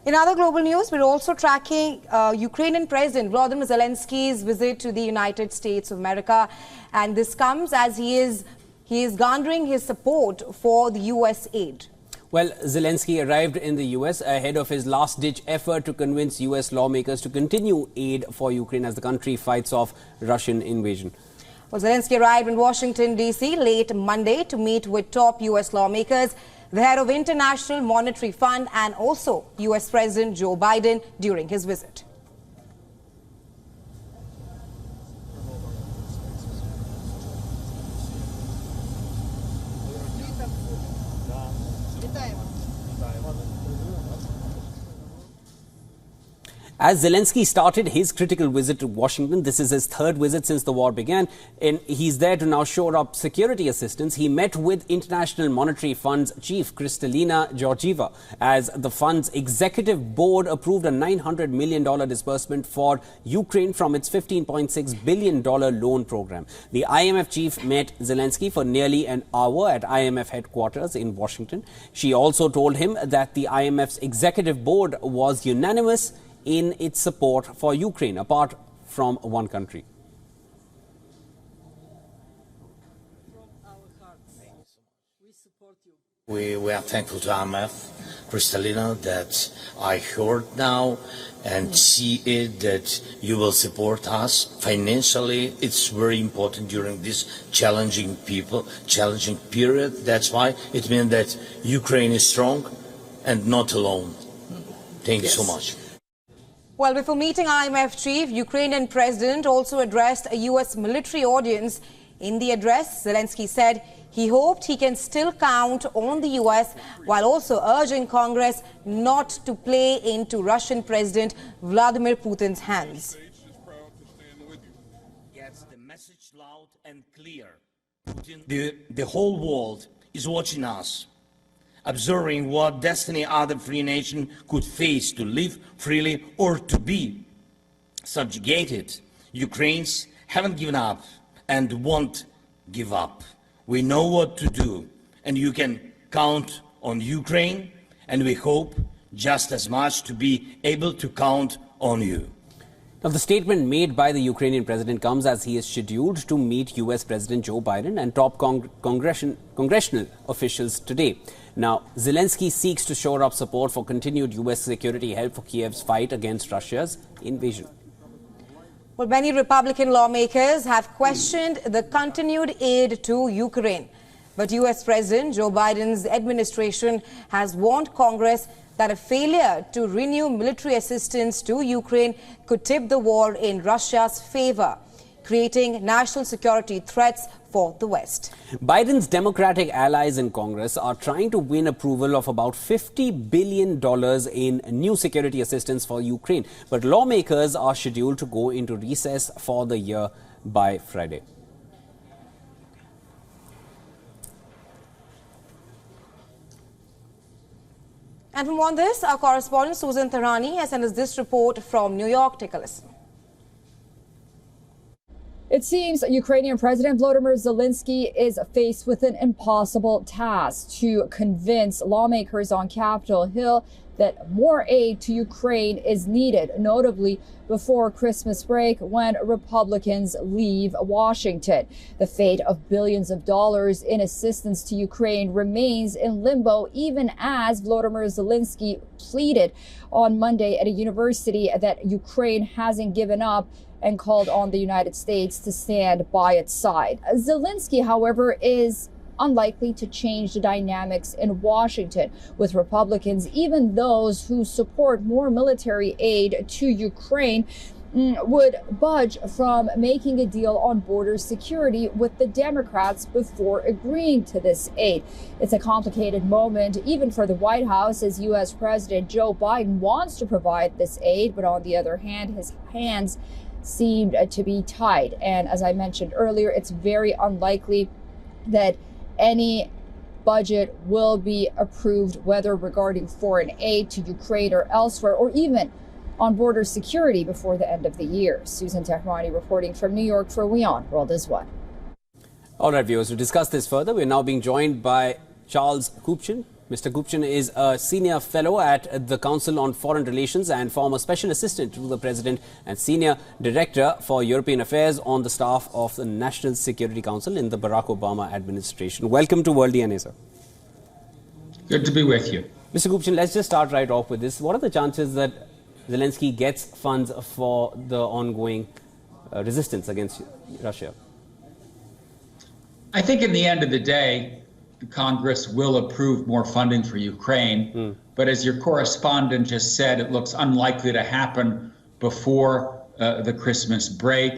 In other global news, we're also tracking Ukrainian President Volodymyr Zelensky's visit to the United States of America. And this comes as he is garnering his support for the U.S. aid. Well, Zelensky arrived in the U.S. ahead of his last-ditch effort to convince U.S. lawmakers to continue aid for Ukraine as the country fights off Russian invasion. Well, Zelensky arrived in Washington, D.C. late Monday to meet with top U.S. lawmakers, the head of International Monetary Fund and also U.S. President Joe Biden during his visit. As Zelensky started his critical visit to Washington, this is his third visit since the war began, and he's there to now shore up security assistance. He met with International Monetary Fund's chief, Kristalina Georgieva, as the fund's executive board approved a $900 million disbursement for Ukraine from its $15.6 billion loan program. The IMF chief met Zelensky for nearly an hour at IMF headquarters in Washington. She also told him that the IMF's executive board was unanimous in its support for Ukraine, apart from one country. We are thankful to IMF, Kristalina, that I heard now and see it that you will support us financially. It's very important during this challenging period. That's why it means that Ukraine is strong and not alone. Thank you so much. Well, before meeting IMF chief, Ukrainian president also addressed a U.S. military audience. In the address, Zelensky said he hoped he can still count on the U.S. while also urging Congress not to play into Russian President Vladimir Putin's hands. Gets the message loud and clear. The whole world is watching us, observing what destiny other free nation could face to live freely or to be subjugated. Ukrainians haven't given up and won't give up. We know what to do, and you can count on Ukraine, and we hope just as much to be able to count on you. Now, the statement made by the Ukrainian president comes as he is scheduled to meet U.S. President Joe Biden and top congressional officials today. Now, Zelensky seeks to shore up support for continued U.S. security help for Kiev's fight against Russia's invasion. Well, many Republican lawmakers have questioned the continued aid to Ukraine. But U.S. President Joe Biden's administration has warned Congress that a failure to renew military assistance to Ukraine could tip the war in Russia's favor, creating national security threats for the West. Biden's Democratic allies in Congress are trying to win approval of about $50 billion in new security assistance for Ukraine. But lawmakers are scheduled to go into recess for the year by Friday. And from on this, our correspondent Susan Tarani has sent us this report from New York. Take a listen. It seems Ukrainian President Volodymyr Zelensky is faced with an impossible task to convince lawmakers on Capitol Hill that more aid to Ukraine is needed, notably before Christmas break when Republicans leave Washington. The fate of billions of dollars in assistance to Ukraine remains in limbo, even as Volodymyr Zelensky pleaded on Monday at a university that Ukraine hasn't given up and called on the United States to stand by its side. Zelensky, however, is unlikely to change the dynamics in Washington, with Republicans, even those who support more military aid to Ukraine, would budge from making a deal on border security with the Democrats before agreeing to this aid. It's a complicated moment, even for the White House, as U.S. President Joe Biden wants to provide this aid, but on the other hand, his hands seemed to be tied. And as I mentioned earlier, it's very unlikely that any budget will be approved, whether regarding foreign aid to Ukraine or elsewhere, or even on border security before the end of the year. Susan Tehrani reporting from New York for WION World is One. All right, viewers, to discuss this further, we're now being joined by Charles Kupchan, Mr. Gupchan is a senior fellow at the Council on Foreign Relations and former special assistant to the President and senior director for European Affairs on the staff of the National Security Council in the Barack Obama administration. Welcome to World DNA, sir. Good to be with you. Mr. Gupchan, let's just start right off with this. What are the chances that Zelensky gets funds for the ongoing resistance against Russia? I think in the end of the day, the Congress will approve more funding for Ukraine. But as your correspondent just said, it looks unlikely to happen before the Christmas break.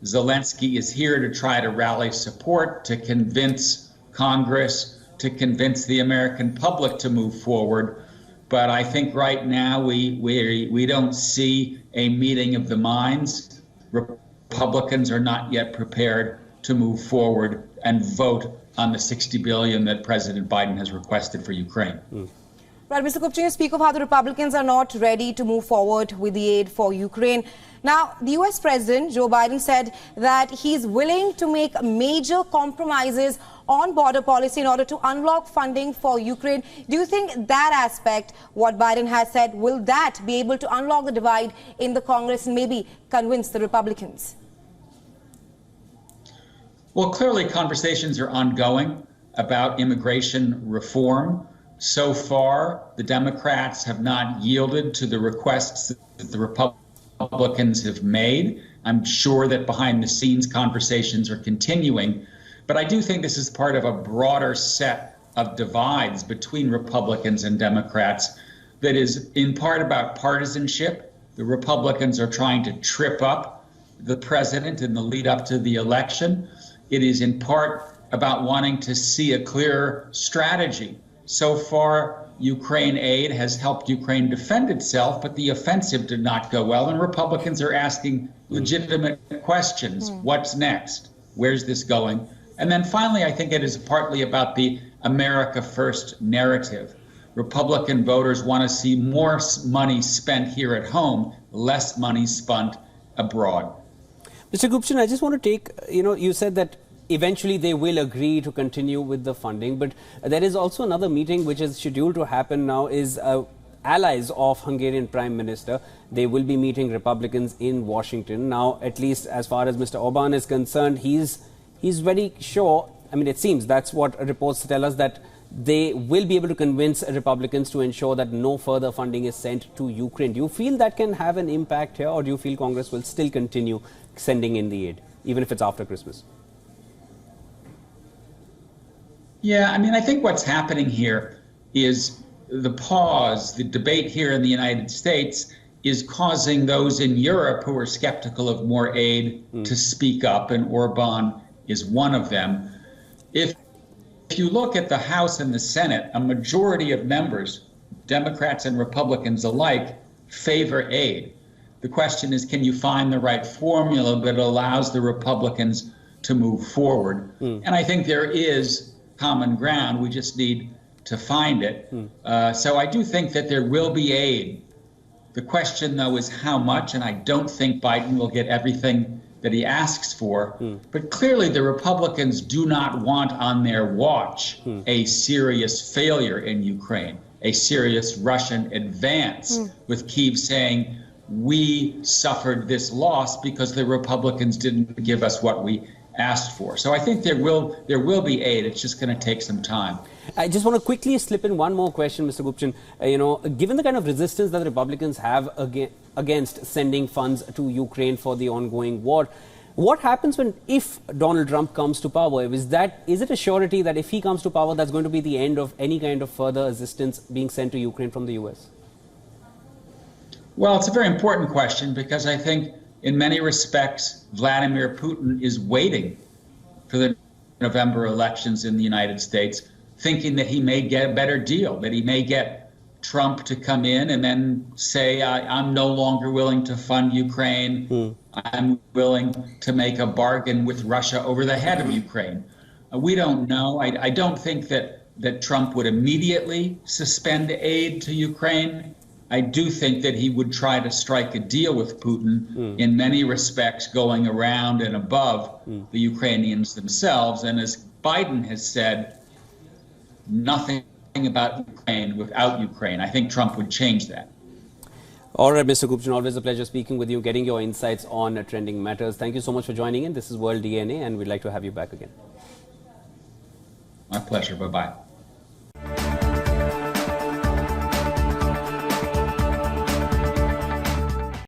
Zelensky is here to try to rally support, to convince Congress, to convince the American public to move forward. But I think right now we don't see a meeting of the minds. Republicans are not yet prepared to move forward and vote on the $60 billion that President Biden has requested for Ukraine. Well, Mr. Gupchan, you speak of how the Republicans are not ready to move forward with the aid for Ukraine. Now, the U.S. President, Joe Biden, said that he's willing to make major compromises on border policy in order to unlock funding for Ukraine. Do you think that aspect, what Biden has said, will that be able to unlock the divide in the Congress and maybe convince the Republicans? Well, clearly conversations are ongoing about immigration reform. So far, the Democrats have not yielded to the requests that the Republicans have made. I'm sure that behind the scenes conversations are continuing, but I do think this is part of a broader set of divides between Republicans and Democrats that is in part about partisanship. The Republicans are trying to trip up the president in the lead up to the election. It is in part about wanting to see a clear strategy. So far, Ukraine aid has helped Ukraine defend itself, but the offensive did not go well. And Republicans are asking legitimate questions. What's next? Where's this going? And then finally, I think it is partly about the America First narrative. Republican voters want to see more money spent here at home, less money spent abroad. Mr. Gupchan, I just want to take, you said that eventually they will agree to continue with the funding, but there is also another meeting which is scheduled to happen now, is allies of Hungarian Prime Minister. They will be meeting Republicans in Washington. Now, at least as far as Mr. Orban is concerned, he's very sure, I mean, it seems that's what reports tell us, that they will be able to convince Republicans to ensure that no further funding is sent to Ukraine. Do you feel that can have an impact here, or do you feel Congress will still continue sending in the aid, even if it's after Christmas? Yeah, I mean, I think what's happening here is the pause, the debate here in the United States is causing those in Europe who are skeptical of more aid to speak up, and Orban is one of them. If you look at the House and the Senate, a majority of members, Democrats and Republicans alike, favor aid. The question is, can you find the right formula that allows the Republicans to move forward? And I think there is common ground. We just need to find it. So I do think that there will be aid. The question, though, is how much, and I don't think Biden will get everything that he asks for. But clearly the Republicans do not want on their watch a serious failure in Ukraine, a serious Russian advance, with Kyiv saying, we suffered this loss because the Republicans didn't give us what we asked for. So I think there will be aid. It's just going to take some time. I just want to quickly slip in one more question, Mr. Gupchan. Given the kind of resistance that the Republicans have against sending funds to Ukraine for the ongoing war, what happens if Donald Trump comes to power? Is it a surety that if he comes to power, that's going to be the end of any kind of further assistance being sent to Ukraine from the U.S.? Well, it's a very important question, because I think in many respects, Vladimir Putin is waiting for the November elections in the United States, thinking that he may get a better deal, that he may get Trump to come in and then say, I'm no longer willing to fund Ukraine. I'm willing to make a bargain with Russia over the head of Ukraine. We don't know. I don't think that Trump would immediately suspend aid to Ukraine. I do think that he would try to strike a deal with Putin in many respects, going around and above the Ukrainians themselves. And as Biden has said, nothing about Ukraine without Ukraine. I think Trump would change that. All right, Mr. Gupton, always a pleasure speaking with you, getting your insights on trending matters. Thank you so much for joining in. This is World DNA, and we'd like to have you back again. My pleasure. Bye-bye.